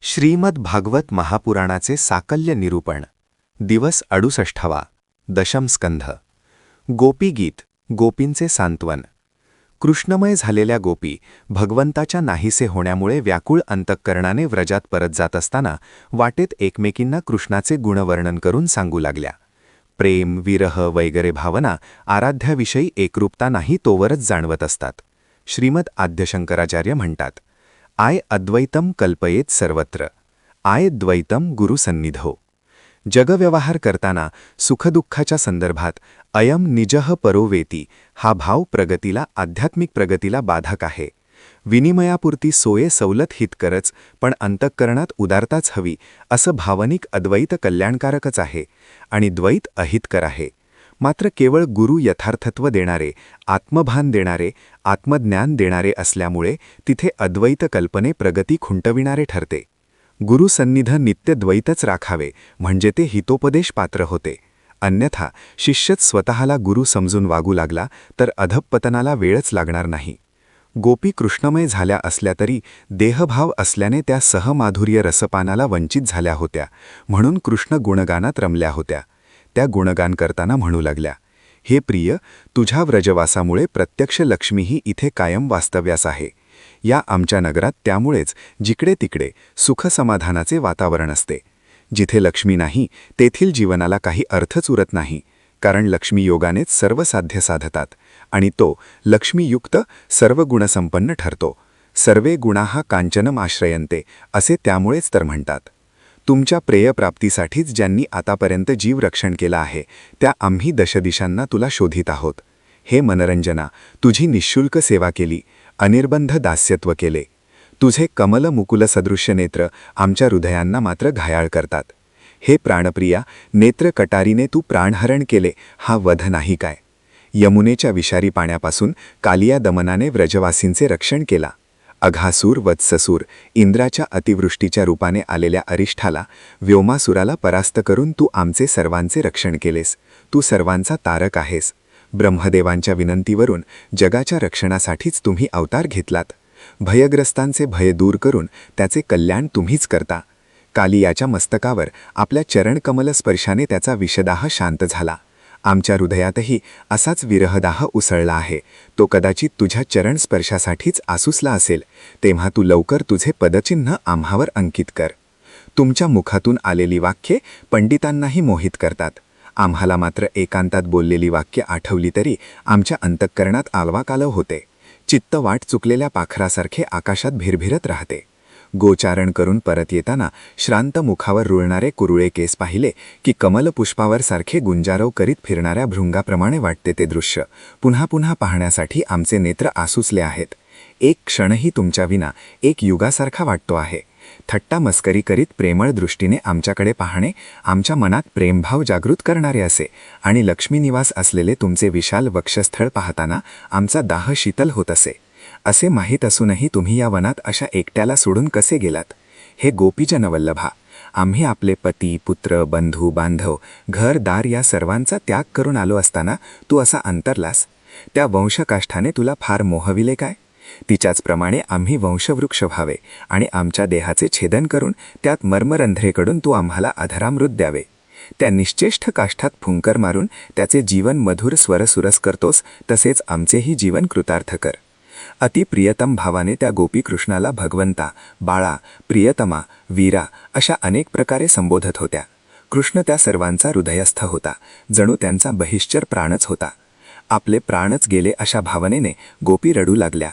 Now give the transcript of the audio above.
श्रीमद भागवत महापुराणाचे साकल्य निरूपण दिवस 68वा दशमस्कंध गोपीगीत गोपींचे सांत्वन कृष्णमय झालेल्या गोपी भगवंताच्या नाहीसे होण्यामुळे व्याकुळ अंतःकरणाने व्रजात परत जात असताना वाटेत एकमेकींना कृष्णाचे गुणवर्णन करून सांगू लागल्या. प्रेम विरह वगैरे भावना आराध्याविषयी एकरूपता नाही तोवरच जाणवत असतात. श्रीमद आद्यशंकराचार्य म्हणतात, आय अद्वैतम कल्पयेत सर्वत्र, आय द्वैतम गुरुसन्निधो. जगव्यवहार करताना सुखदुःखाच्या संदर्भात अयम निजः परो वेती हा भाव प्रगतीला आध्यात्मिक प्रगतीला बाधक आहे. विनिमयापुरती सोये सवलत हितकरच पण अंतःकरणात उदारताच हवी असं भावनिक अद्वैत कल्याणकारकच आहे आणि द्वैत अहितकर आहे. मात्र केवळ गुरु यथार्थत्व देणारे, आत्मभान देणारे, आत्मज्ञान देणारे असल्यामुळे तिथे अद्वैत कल्पने प्रगती खुंटविणारे ठरते. गुरुसन्निध नित्य द्वैतच राखावे म्हणजे ते हितोपदेश पात्र होते. अन्यथा शिष्यच स्वतःला गुरु समजून वागू लागला तर अधःपतनाला वेळच लागणार नाही. गोपी कृष्णमय झाल्या असल्या तरी देहभाव असल्याने त्या सहमाधुर्य रसपानाला वंचित झाल्या होत्या, म्हणून कृष्ण गुणगानात रमल्या होत्या. त्या गुणगान करताना म्हणू लागल्या, हे प्रिय, तुझ्या व्रजवासामुळे प्रत्यक्ष लक्ष्मीही इथे कायम वास्तव्यास आहे. या आमच्या नगरात त्यामुळेच जिकडे तिकडे सुखसमाधानाचे वातावरण असते. जिथे लक्ष्मी नाही तेथील जीवनाला काही अर्थच उरत नाही, कारण लक्ष्मी योगानेच सर्व साध्य साधतात आणि तो लक्ष्मीयुक्त सर्व गुणसंपन्न ठरतो. सर्वे गुणाः कांचनम आश्रयन्ते असे त्यामुळेच तर म्हणतात. तुमच्या प्रेयप्राप्तीसाठीच ज्यांनी आतापर्यंत जीवरक्षण केलं आहे त्या आम्ही दशदिशांना तुला शोधित आहोत. हे मनरंजना, तुझी निःशुल्क सेवा केली, अनिर्बंध दास्यत्व केले. तुझे कमल मुकुल सदृश्य नेत्र आमच्या हृदयांना मात्र घायाळ करतात. हे प्राणप्रिया, नेत्र कटारीने तू प्राणहरण केले हा वध नाही काय? यमुनेच्या विषारी पाण्यापासून कालिया दमनाने व्रजवासींचे रक्षण केला. अघासूर वत्ससूर इंद्राच्या अतिवृष्टीच्या रूपाने आलेल्या अरिष्ठाला व्योमासुराला परास्त करून तू आमचे सर्वांचे रक्षण केलेस. तू सर्वांचा तारक आहेस. ब्रह्मदेवांच्या विनंतीवरून जगाच्या रक्षणासाठीच तुम्ही अवतार घेतलात. भयग्रस्तांचे भय दूर करून त्याचे कल्याण तुम्हीच करता. कालियाच्या मस्तकावर आपल्या चरणकमल स्पर्शाने त्याचा विषदाह शांत झाला. आमच्या हृदयातही असाच विरहदाह उसळला आहे. तो कदाचित तुझ्या चरणस्पर्शासाठीच आसुसला असेल. तेव्हा तू लवकर तुझे पदचिन्ह आम्हावर अंकित कर. तुमच्या मुखातून आलेली वाक्ये पंडितांनाही मोहित करतात. आम्हाला मात्र एकांतात बोललेली वाक्य आठवली तरी आमच्या अंतःकरणात आलवाकालव होते. चित्त वाट चुकलेल्या पाखरासारखे आकाशात भिरभिरत राहते. गोचारण करून परत येताना श्रांत मुखावर रुळणारे कुरुळे केस पाहिले की कमलपुष्पावर सारखे गुंजारव करीत फिरणाऱ्या भृंगाप्रमाणे वाटते ते दृश्य. पुन्हा पुन्हा पाहण्यासाठी आमचे नेत्र आसुसले आहेत. एक क्षणही तुमच्या विना एक युगासारखा वाटतो आहे. थट्टा मस्करी करीत प्रेमळ दृष्टीने आमच्याकडे पाहणे आमच्या मनात प्रेमभाव जागृत करणारे असे आणि लक्ष्मीनिवास असलेले तुमचे विशाल वक्षस्थळ पाहताना आमचा दाह शीतल होत असे. असे माहीत असूनही तुम्ही या वनात अशा एकट्याला सोडून कसे गेलात? हे गोपीजनवल्लभा, आम्ही आपले पती पुत्र बंधू बांधव घरदार या सर्वांचा त्याग करून आलो असताना तू असा अंतरलास. त्या वंशकाष्ठाने तुला फार मोहविले काय? तिच्याचप्रमाणे आम्ही वंशवृक्ष व्हावे आणि आमच्या देहाचे छेदन करून त्यात मर्मरंध्रेकडून तू आम्हाला अधरामृत द्यावे. त्या निश्चेष्ट काष्ठात फुंकर मारून त्याचे जीवन मधुर स्वरसुरस करतोस तसेच आमचेही जीवन कृतार्थ कर. अतिप्रियतम भावाने त्या गोपी कृष्णाला भगवंता, बाळा, प्रियतमा, वीरा अशा अनेक प्रकारे संबोधत होत्या. कृष्ण त्या सर्वांचा हृदयस्थ होता, जणू त्यांचा बहिश्चर प्राणच होता. आपले प्राणच गेले अशा भावनेने गोपी रडू लागल्या.